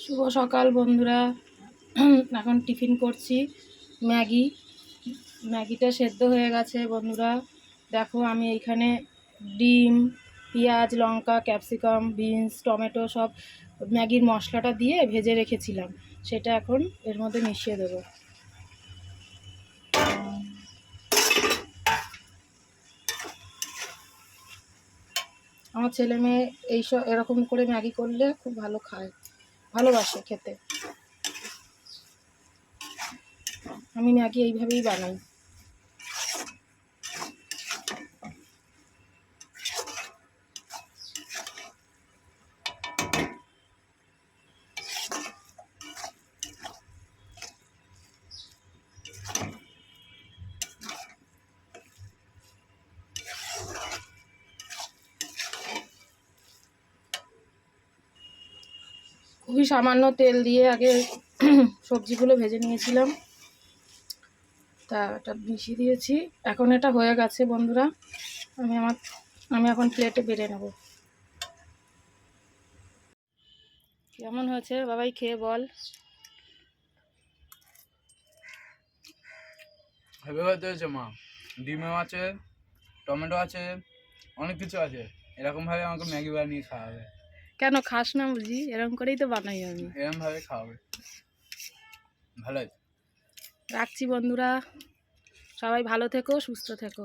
শুভ সকাল বন্ধুরা। এখন টিফিন করছি ম্যাগিটা সেদ্ধ হয়ে গেছে বন্ধুরা। দেখো আমি এইখানে ডিম, পেঁয়াজ, লঙ্কা, ক্যাপসিকাম, বিনস, টমেটো সব ম্যাগির মশলাটা দিয়ে ভেজে রেখেছিলাম, সেটা এখন এর মধ্যে মিশিয়ে দেবো। আমার ছেলে মেয়ে এইসব এরকম করে ম্যাগি করলে খুব ভালো খায়, ভালোবাসে খেতে। আমি ম্যাগি এইভাবেই বানাই। খুবই সামান্য তেল দিয়ে আগে সবজিগুলো ভেজে নিয়েছিলাম, তা এটা মিশিয়ে দিয়েছি। এখন এটা হয়ে গেছে বন্ধুরা। আমি এখন প্লেটে বেড়ে নেব। কেমন হয়েছে বাবাই, খেয়ে বল। হেভি হয়েছে মা, ডিমও আছে, টমেটো আছে, অনেক কিছু আছে। এরকমভাবে আমাকে ম্যাগি বানিয়ে খাওয়াবে। কেন খাস না বুঝি? এরকম করেই তো বানাই আমি। এরকমভাবে খাওয়াবে, ভালো আছে। রাখছি বন্ধুরা, সবাই ভালো থেকো, সুস্থ থেকো।